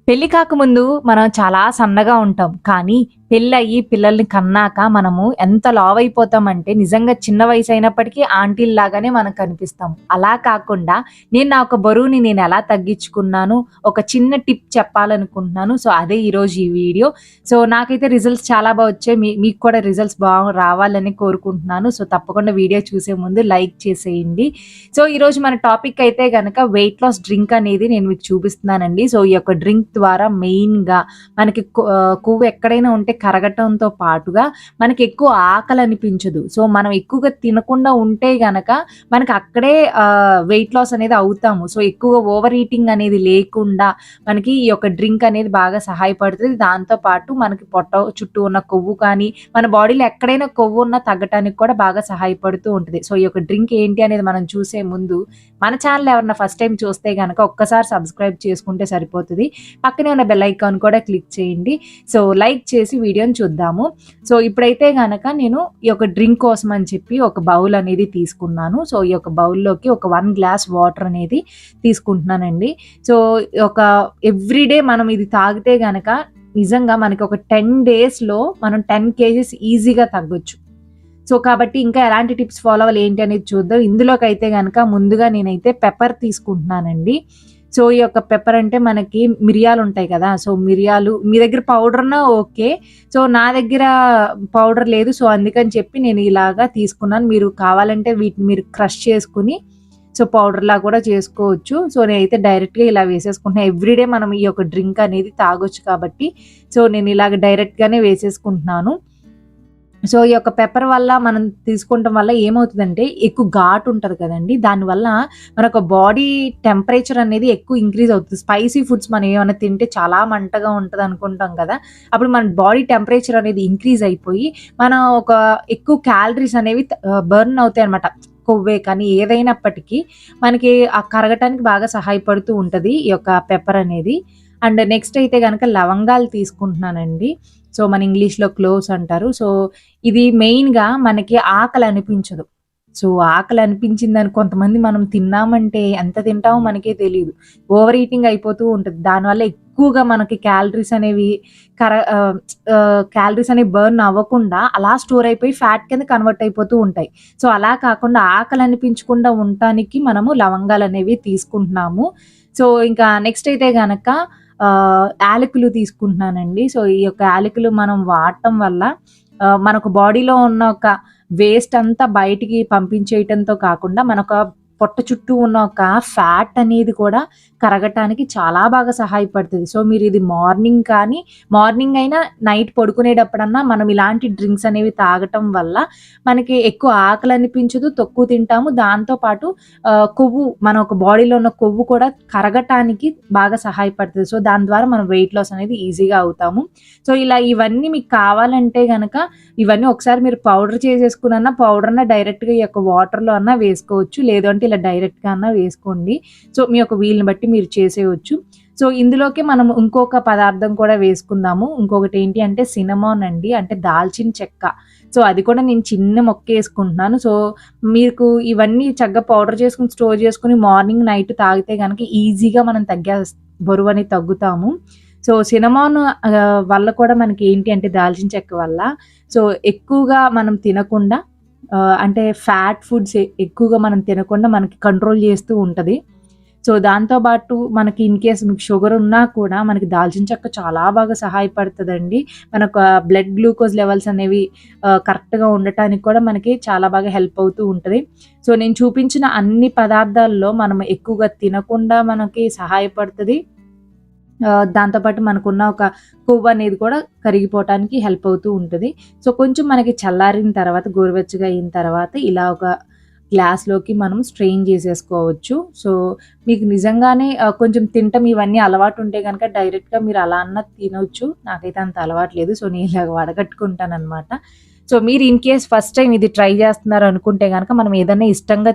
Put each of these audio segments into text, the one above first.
పెళ్లి కాకముందు మనం చాలా సన్నగా ఉంటాం. కానీ పెళ్లయ్యి పిల్లల్ని కన్నాక మనము ఎంత లావయిపోతామంటే నిజంగా చిన్న వయసైనప్పటికీ ఆంటీల్లాగానే మనం కనిపిస్తాం. అలా కాకుండా నేను నా ఒక బరువుని నేనెలా తగ్గించుకున్నాను, ఒక చిన్న టిప్ చెప్పాలనుకుంటున్నాను. సో, అదే ఈరోజు ఈ వీడియో. సో, నాకైతే రిజల్ట్స్ చాలా వచ్చాయి. మీకు కూడా రిజల్ట్స్ రావాలని కోరుకుంటున్నాను. సో, తప్పకుండా వీడియో చూసే ముందు లైక్ చేసేయండి. సో, ఈరోజు మన టాపిక్ అయితే గనక వెయిట్ లాస్ డ్రింక్ అనేది నేను మీకు చూపిస్తున్నానండి. సో, ఈ యొక్క డ్రింక్ ద్వారా మెయిన్‌గా మనకి కొవ్వు ఎక్కడైనా ఉంటే కరగటంతో పాటుగా మనకి ఎక్కువ ఆకలనిపించదు. సో, మనం ఎక్కువగా తినకుండా ఉంటే గనక మనకి అక్కడే వెయిట్ లాస్ అనేది అవుతాము. సో, ఎక్కువ ఓవర్ ఈటింగ్ అనేది లేకుండా మనకి ఈ యొక్క డ్రింక్ అనేది బాగా సహాయపడుతది. దాంతో పాటు మనకి పొట్ట చుట్టూ ఉన్న కొవ్వు కానీ, మన బాడీలో ఎక్కడైనా కొవ్వు ఉన్నా తగ్గటానికి కూడా బాగా సహాయపడుతూ ఉంటది. సో, ఈ యొక్క డ్రింక్ ఏంటి అనేది మనం చూసే ముందు మన ఛానెల్ ఎవరైనా ఫస్ట్ టైమ్ చూస్తే గనక ఒక్కసారి సబ్స్క్రైబ్ చేసుకుంటే సరిపోతది. పక్కనే ఉన్న బెల్ ఐకాన్ కూడా క్లిక్ చేయండి. సో, లైక్ చేసి వీడియోని చూద్దాము. సో, ఇప్పుడైతే గనక నేను ఈ యొక్క డ్రింక్ కోసం అని చెప్పి ఒక బౌల్ అనేది తీసుకున్నాను. సో, ఈ యొక్క బౌల్‌లోకి ఒక 1 గ్లాస్ వాటర్ అనేది తీసుకుంటున్నానండి. సో, ఒక ఎవ్రీడే మనం ఇది తాగితే గనక నిజంగా మనకి ఒక 10 డేస్‌లో మనం 10 కేజీస్ ఈజీగా తగ్గొచ్చు. సో, కాబట్టి ఇంకా ఎలాంటి టిప్స్ ఫాలో అవ్వాలి ఏంటి అనేది చూద్దాం. ఇందులోకైతే గనక ముందుగా నేనైతే పెప్పర్ తీసుకుంటున్నానండి. సో, ఈ యొక్క పెప్పర్ అంటే మనకి మిరియాలుంటాయి కదా! సో, మిరియాలు మీ దగ్గర పౌడర్‌నా ఓకే. సో, నా దగ్గర పౌడర్ లేదు. సో, అందుకని చెప్పి నేను ఇలాగా తీసుకున్నాను. మీరు కావాలంటే వీటిని మీరు క్రష్ చేసుకొని సో, పౌడర్‌లా కూడా చేసుకోవచ్చు. సో, నేనైతే డైరెక్ట్‌గా ఇలా వేసేసుకుంటున్నా. ఎవ్రీడే మనం ఈ యొక్క డ్రింక్ అనేది తాగొచ్చు కాబట్టి సో, నేను ఇలాగ డైరెక్ట్‌గానే వేసేసుకుంటున్నాను. సో, ఈ యొక్క పెప్పర్ వల్ల మనం తీసుకుంటం వల్ల ఏమవుతదంటే, ఎక్కువ ఘాటు ఉంటది కదండీ! దానివల్ల మనకు బాడీ టెంపరేచర్ అనేది ఎక్కువ ఇంక్రీజ్ అవుతది. స్పైసీ ఫుడ్స్ మనం ఏమన్నా తింటే చాలా మంటగా ఉంటదనుకుంటాం కదా! అప్పుడు మన బాడీ టెంపరేచర్ అనేది ఇంక్రీజ్ అయిపోయి, మనం ఒక ఎక్కువ క్యాలరీస్ అనేవి బర్న్ అవుతాయన్నమాట. కొవ్వే కానీ ఏదైనప్పటికీ మనకి కరగటానికి బాగా సహాయపడుతూ ఉంటది ఈ యొక్క పెప్పర్ అనేది. అండ్ నెక్స్ట్ అయితే గనక లవంగాలు తీసుకుంటున్నానండి. సో, మన ఇంగ్లీష్‌లో క్లోవ్స్ అంటారు. సో, ఇది మెయిన్‌గా మనకి ఆకలనిపించదు. సో, ఆకలనిపించిందని కొంతమంది మనం తిన్నామంటే ఎంత తింటామో మనకే తెలీదు. ఓవర్ ఈటింగ్ అయిపోతూ ఉంటది. దానివల్ల ఎక్కువగా మనకి క్యాలరీస్ అనేవి క్యాలరీస్ అనేవి బర్న్ అవ్వకుండా అలా స్టోర్ అయిపోయి ఫ్యాట్ కింద కన్వర్ట్ అయిపోతూ ఉంటాయి. సో, అలా కాకుండా ఆకలనిపించకుండా ఉండటానికి మనము లవంగాలనేవి తీసుకుంటున్నాము. సో, ఇంకా నెక్స్ట్ అయితే గనక యాలకులు తీసుకుంటున్నానండి. సో, ఈ యొక్క యాలకులు మనం వాడటం వల్ల మనకు బాడీలో ఉన్న ఒక వేస్ట్ అంతా బయటికి పంపించేయటంతో కాకుండా మనొక పొట్ట చుట్టూ ఉన్న ఒక ఫ్యాట్ అనేది కూడా కరగటానికి చాలా బాగా సహాయపడుతది. సో, మీరిది మార్నింగ్ అయినా నైట్ పడుకునేటప్పుడన్నా మనం ఇలాంటి డ్రింక్స్ అనేవి తాగటం వల్ల మనకి ఎక్కువ ఆకలనిపించదు, తక్కువ తింటాము. దాంతో పాటు కొవ్వు మన ఒక బాడీలో ఉన్న కొవ్వు కూడా కరగటానికి బాగా సహాయపడుతది. సో, దాని ద్వారా మనం వెయిట్ లాస్ అనేది ఈజీగా అవుతాము. సో, ఇలా ఇవన్నీ మీకు కావాలంటే గనక ఇవన్నీ ఒకసారి మీరు పౌడర్ చేసేసుకునన్నా పౌడర్‌న డైరెక్ట్‌గా ఈ యొక్క వాటర్‌లో అన్నా వేసుకోవచ్చు. లేదు అంటే ఇలా డైరెక్ట్‌గా అన్నా వేసుకోండి. సో, మీ యొక్క వీలుని బట్టి మీరు చేసేయొచ్చు. సో, ఇందులోకి మనం ఇంకొక పదార్థం కూడా వేసుకుందాము. ఇంకొకటి ఏంటి అంటే సినమాన్ అండి. అంటే దాల్చిన చెక్క. సో, అది కూడా నేను చిన్న మొక్కేసుకుంటున్నాను. సో, మీకు ఇవన్నీ చక్కగా పౌడర్ చేసుకొని స్టోర్ చేసుకొని మార్నింగ్, నైట్ తాగితే గనక ఈజీగా మనం బరువనేది తగ్గుతాము. సో, సినమాన్ వల్ల కూడా మనకి ఏంటి అంటే దాల్చిన చెక్క వల్ల సో, ఎక్కువగా మనం తినకుండా అంటే ఫ్యాట్ ఫుడ్స్ ఎక్కువగా మనం తినకుండా మనకి కంట్రోల్ చేస్తూ ఉంటది. సో, దాంతో పాటు మనకి ఇన్‌కేస్ మీకు షుగర్ ఉన్నా కూడా మనకి దాల్చిన చెక్క చాలా బాగా సహాయపడతదండి. మనకు బ్లడ్ గ్లూకోజ్ లెవెల్స్ అనేవి కరెక్ట్‌గా ఉండటానికి కూడా మనకి చాలా బాగా హెల్ప్ అవుతూ ఉంటది. సో, నేను చూపించిన అన్ని పదార్థాల్లో మనం ఎక్కువగా తినకుండా మనకి సహాయపడతది. దాంతో పాటు మనకున్న ఒక కొవ్వనేది కూడా కరిగిపోవటానికి హెల్ప్ అవుతూ ఉంటది. సో, కొంచెం మనకి చల్లారిన తర్వాత గోరువెచ్చగా అయిన తర్వాత ఇలా ఒక గ్లాస్‌లోకి మనం స్ట్రెయిన్ చేసేసుకోవచ్చు. సో, మీకు నిజంగానే కొంచెం తింటం ఇవన్నీ అలవాటుంటే గనక డైరెక్ట్‌గా మీరు అలా అన్నా తినొచ్చు. నాకైతే అంత అలవాటు లేదు. సో, నేను ఇలాగ వడగట్టుకుంటాననమాట. సో, మీరు ఇన్‌కేస్ ఫస్ట్ టైమ్ ఇది ట్రై చేస్తున్నారు అనుకుంటే గనక మనం ఏదన్నా ఇష్టంగా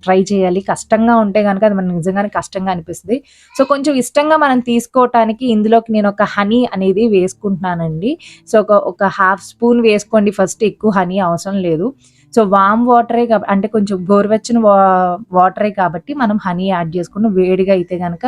ట్రై చేయాలి. కష్టంగా ఉంటే గనక అది మనకు నిజంగానే కష్టంగా అనిపిస్తది. సో, కొంచెం ఇష్టంగా మనం తీసుకోవటానికి ఇందులోకి నేను ఒక హనీ అనేది వేసుకుంటున్నానండి. సో, ఒక హాఫ్ స్పూన్ వేసుకోండి ఫస్ట్, ఎక్కువ హనీ అవసరం లేదు. సో, వార్మ్ వాటరే అంటే కొంచెం గోరువెచ్చని వాటరే కాబట్టి మనం హనీ యాడ్ చేసుకుని వేడిగా అయితే గనక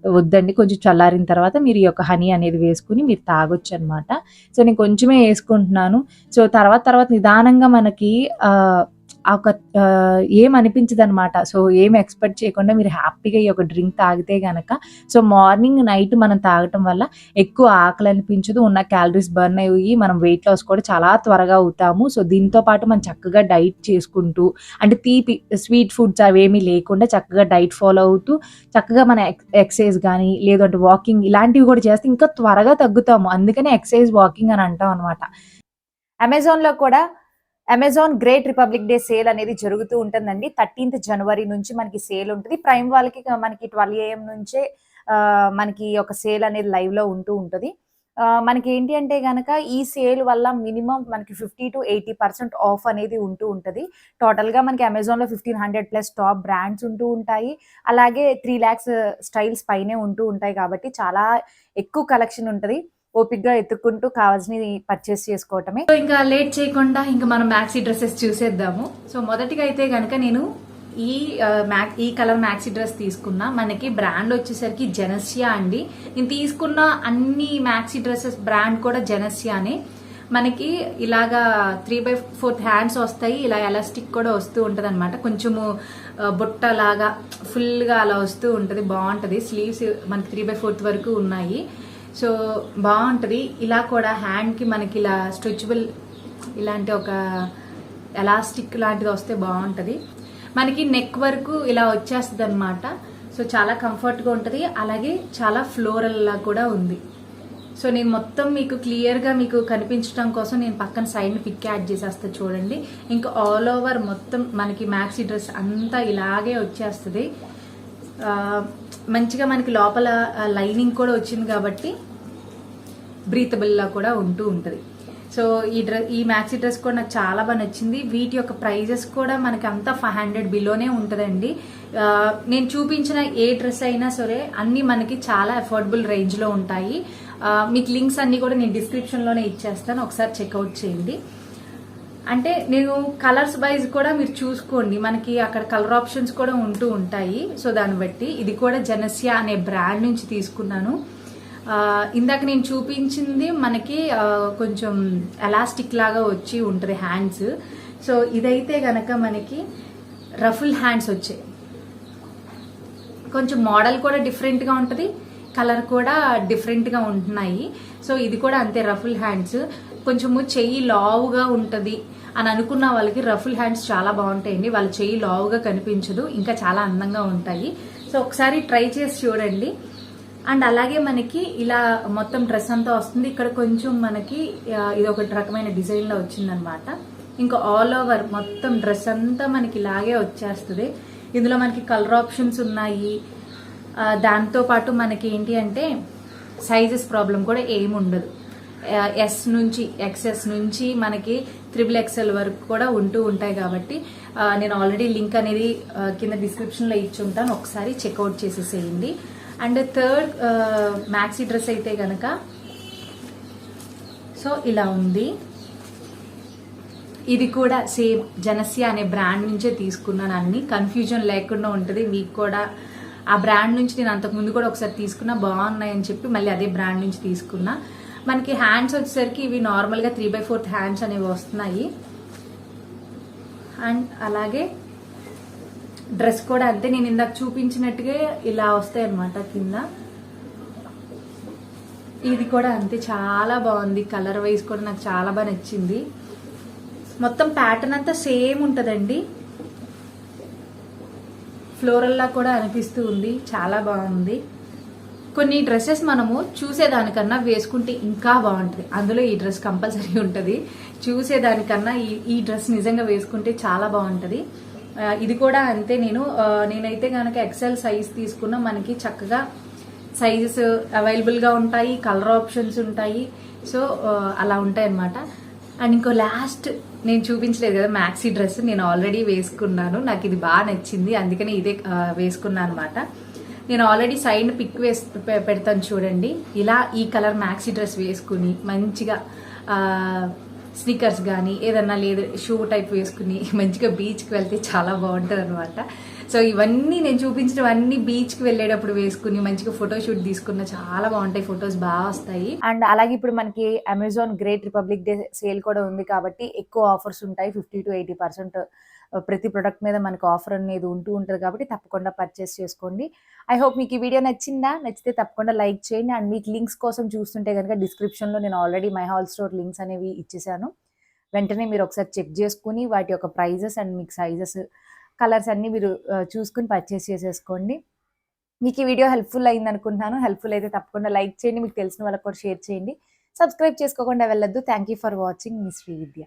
వద్దండి. కొంచెం చల్లారిన తర్వాత మీరు ఈ యొక్క హనీ అనేది వేసుకొని మీరు తాగొచ్చనమాట. సో, నేను కొంచెమే యేసుకుంటున్నాను. సో, తర్వాత నిదానంగా మనకి ఆ ఒక ఏమనిపించదనమాట. సో, ఏం ఎక్స్‌పెక్ట్ చేయకుండా మీరు హ్యాపీగా ఈ యొక్క డ్రింక్ తాగితే గనక సో, మార్నింగ్, నైట్ మనం తాగటం వల్ల ఎక్కువ ఆకలనిపించదు. ఉన్న క్యాలరీస్ బర్న్ అయ్యి మనం వెయిట్ లాస్ కూడా చాలా త్వరగా అవుతాము. సో, దీంతో పాటు మనం చక్కగా డైట్ చేసుకుంటూ అంటే స్వీట్ ఫుడ్స్ అవేమీ లేకుండా చక్కగా డైట్ ఫాలో అవుతూ చక్కగా మన ఎక్సర్సైజ్ గానీ, లేదంటే వాకింగ్ ఇలాంటివి కూడా చేస్తే ఇంకా త్వరగా తగ్గుతాము. అందుకనే ఎక్సర్సైజ్, వాకింగ్ అని అంటాం అనమాట. అమెజాన్‌లో కూడా Amazon great republic day sale అనేది జరుగుతూ ఉంటుందండి. 13థ్ జనవరి నుంచి మనకి సేల్ ఉంటది. ప్రైమ్ వాళ్ళకి మనకి 12 AM నుంచే మనకి ఒక సేల్ అనేది లైవ్‌లో ఉంటూ ఉంటది. మనకి ఏంటి అంటే గనక ఈ సేల్ వల్ల మినిమమ్ మనకి 50-80% ఆఫ్ అనేది ఉంటూ ఉంటది. టోటల్‌గా మనకి అమెజాన్‌లో 1500+ టాప్ బ్రాండ్స్ ఉంటూ ఉంటాయి. అలాగే 3 లాక్స్ స్టైల్స్ పైనే ఉంటూ ఉంటాయి కాబట్టి చాలా ఎక్కువ కలెక్షన్ ఉంటది. ఓపికగా ఎత్తుక్కుంటూ కావాల్సినవి పర్చేస్ చేసుకోవటమే. సో, ఇంకా లేట్ చేయకుండా ఇంకా మనం మ్యాక్సీ డ్రెస్సెస్ చూసేద్దాము. సో, మొదటిగా అయితే గనక నేను ఈ కలర్ మ్యాక్సీ డ్రెస్ తీసుకున్నా. మనకి బ్రాండ్ వచ్చేసరికి జెనసియా అండి. నేను తీసుకున్న అన్ని మ్యాక్సీ డ్రెస్సెస్ బ్రాండ్ కూడా జెనసియానే. మనకి ఇలాగా 3/4 హ్యాండ్స్ వస్తాయి. ఇలా ఎలాస్టిక్ కూడా వస్తూ ఉంటది అనమాట. కొంచెము బుట్టలాగా ఫుల్గా అలా వస్తూ ఉంటది. బాగుంటది. స్లీవ్స్ మనకి 3/4 వరకు ఉన్నాయి. సో, బాగుంటది. ఇలా కూడా హ్యాండ్కి మనకి ఇలా స్ట్రెచబుల్ ఇలాంటి ఒక ఎలాస్టిక్ లాంటిది వస్తే బాగుంటది. మనకి నెక్ వరకు ఇలా వచ్చేస్తుంది అనమాట. సో, చాలా కంఫర్ట్గా ఉంటుంది. అలాగే చాలా ఫ్లోరల్ లా కూడా ఉంది. సో, నేను మొత్తం మీకు క్లియర్గా మీకు కనిపించడం కోసం నేను పక్కన సైడ్ని పిక్ యాడ్ చేసేస్తా చూడండి. ఇంకా ఆల్ ఓవర్ మొత్తం మనకి మ్యాక్సీ డ్రెస్ అంతా ఇలాగే వచ్చేస్తుంది. మంచిగా మనకి లోపల లైనింగ్ కూడా వచ్చింది కాబట్టి బ్రీతబుల్ లా కూడా ఉంటూ ఉంటుంది. సో, ఈ మ్యాక్సీ డ్రెస్ కూడా నాకు చాలా బాగా నచ్చింది. వీటి యొక్క ప్రైజెస్ కూడా మనకి అంతా 500 బిలోనే ఉంటుందండి. నేను చూపించిన ఏ డ్రెస్ అయినా సరే అన్ని మనకి చాలా అఫోర్డబుల్ రేంజ్లో ఉంటాయి. మీకు లింక్స్ అన్ని కూడా నేను డిస్క్రిప్షన్లోనే ఇచ్చేస్తాను. ఒకసారి చెక్అవుట్ చేయండి. అంటే నేను కలర్స్ వైజ్ కూడా మీరు చూసుకోండి. మనకి అక్కడ కలర్ ఆప్షన్స్ కూడా ఉంటూ ఉంటాయి. సో, దాన్ని బట్టి ఇది కూడా జెనసియా అనే బ్రాండ్ నుంచి తీసుకున్నాను. ఇందాక నేను చూపించింది మనకి కొంచెం ఎలాస్టిక్ లాగా వచ్చి ఉంటుంది హ్యాండ్స్. సో, ఇదైతే గనక మనకి రఫుల్ హ్యాండ్స్ వచ్చాయి. కొంచెం మోడల్ కూడా డిఫరెంట్గా ఉంటుంది. కలర్ కూడా డిఫరెంట్గా ఉంటున్నాయి. సో, ఇది కూడా అంతే రఫుల్ హ్యాండ్స్. కొంచెము చెయ్యి లావుగా ఉంటుంది అని అనుకున్న వాళ్ళకి రఫుల్ హ్యాండ్స్ చాలా బాగుంటాయండి. వాళ్ళ చెయ్యి లావుగా కనిపించదు, ఇంకా చాలా అందంగా ఉంటాయి. సో, ఒకసారి ట్రై చేసి చూడండి. అండ్ అలాగే మనకి ఇలా మొత్తం డ్రెస్ అంతా వస్తుంది. ఇక్కడ కొంచెం మనకి ఇది ఒక రకమైన డిజైన్లో వచ్చిందనమాట. ఇంకా ఆల్ ఓవర్ మొత్తం డ్రెస్ అంతా మనకి ఇలాగే వచ్చేస్తుంది. ఇందులో మనకి కలర్ ఆప్షన్స్ ఉన్నాయి. దాంతో పాటు మనకి ఏంటి అంటే సైజెస్ ప్రాబ్లం కూడా ఏమి ఉండదు. ఎస్ నుంచి XS నుంచి మనకి XXL వరకు కూడా ఉంటూ ఉంటాయి కాబట్టి నేను ఆల్రెడీ లింక్ అనేది కింద డిస్క్రిప్షన్లో ఇచ్చి ఉంటాను. ఒకసారి చెక్అవుట్ చేసేసేయండి. అండ్ థర్డ్ మ్యాక్సీ డ్రెస్ అయితే కనుక సో ఇలా ఉంది. ఇది కూడా సేమ్ జెనసియా అనే బ్రాండ్ నుంచే తీసుకున్నాను. అన్ని కన్ఫ్యూజన్ లేకుండా ఉంటుంది మీకు కూడా. ఆ బ్రాండ్ నుంచి నేను అంతకుముందు కూడా ఒకసారి తీసుకున్నా, బాగున్నాయని చెప్పి మళ్ళీ అదే బ్రాండ్ నుంచి తీసుకున్నా. మనకి హ్యాండ్స్ వచ్చేసరికి ఇవి నార్మల్గా 3/4 హ్యాండ్స్ అనేవి వస్తున్నాయి. అండ్ అలాగే డ్రెస్ కూడా అంతే, నేను ఇందాక చూపించినట్టుగా ఇలా వస్తాయి అన్నమాట కింద. ఇది కూడా అంతే, చాలా బాగుంది. కలర్ వైజ్ కూడా నాకు చాలా బాగా నచ్చింది. మొత్తం ప్యాటర్న్ అంతా సేమ్ ఉంటుందండి. ఫ్లోరల్లా కూడా అనిపిస్తూ ఉంది, చాలా బాగుంది. కొన్ని డ్రెస్సెస్ మనము చూసేదానికన్నా వేసుకుంటే ఇంకా బాగుంటుంది. అందులో ఈ డ్రెస్ కంపల్సరీ ఉంటుంది. చూసేదానికన్నా ఈ డ్రెస్ నిజంగా వేసుకుంటే చాలా బాగుంటుంది. ఇది కూడా అంతే. నేనైతే కనుక XL సైజ్ తీసుకున్నా. మనకి చక్కగా సైజెస్ అవైలబుల్గా ఉంటాయి, కలర్ ఆప్షన్స్ ఉంటాయి. సో అలా ఉంటాయి అన్నమాట. అండ్ ఇంకో లాస్ట్ నేను చూపించలేదు కదా మ్యాక్సీ డ్రెస్, నేను ఆల్రెడీ వేసుకున్నాను. నాకు ఇది బాగా నచ్చింది, అందుకని ఇదే వేసుకున్నాను అనమాట. నేను ఆల్రెడీ సైడ్ పిక్ పెడతాను చూడండి. ఇలా ఈ కలర్ మ్యాక్సీ డ్రెస్ వేసుకుని మంచిగా స్నికర్స్ కానీ ఏదన్నా లేదు షూ టైప్ వేసుకుని మంచిగా బీచ్కి వెళ్తే చాలా బాగుంటుంది అనమాట. సో ఇవన్నీ నేను చూపించినవన్నీ బీచ్కి వెళ్ళేటప్పుడు వేసుకుని మంచిగా ఫోటోషూట్ తీసుకున్న చాలా బాగుంటాయి, ఫొటోస్ బాగా వస్తాయి. అండ్ అలాగే ఇప్పుడు మనకి Amazon great republic day sale కూడా ఉంది కాబట్టి ఎక్కువ ఆఫర్స్ ఉంటాయి, 50-80% ప్రతి ప్రొడక్ట్ మీద మనకు ఆఫర్ అనేది ఉంటూ ఉంటుంది కాబట్టి తప్పకుండా పర్చేస్ చేసుకోండి. ఐ హోప్ మీకు ఈ వీడియో నచ్చిందా? నచ్చితే తప్పకుండా లైక్ చేయండి. అండ్ మీకు లింక్స్ కోసం చూస్తుంటే కనుక డిస్క్రిప్షన్లో నేను already my hall store links అనేవి ఇచ్చేసాను. వెంటనే మీరు ఒకసారి చెక్ చేసుకుని వాటి యొక్క ప్రైజెస్ అండ్ మీకు సైజెస్, కలర్స్ అన్నీ మీరు చూసుకుని పర్చేస్ చేసేసుకోండి. మీకు ఈ వీడియో హెల్ప్ఫుల్ అయింది అనుకుంటున్నాను. హెల్ప్ఫుల్ అయితే తప్పకుండా లైక్ చేయండి, మీకు తెలిసిన వాళ్ళకి కూడా షేర్ చేయండి. సబ్స్క్రైబ్ చేసుకోకుండా వెళ్ళొద్దు. Thank you for watching. Me Srividya.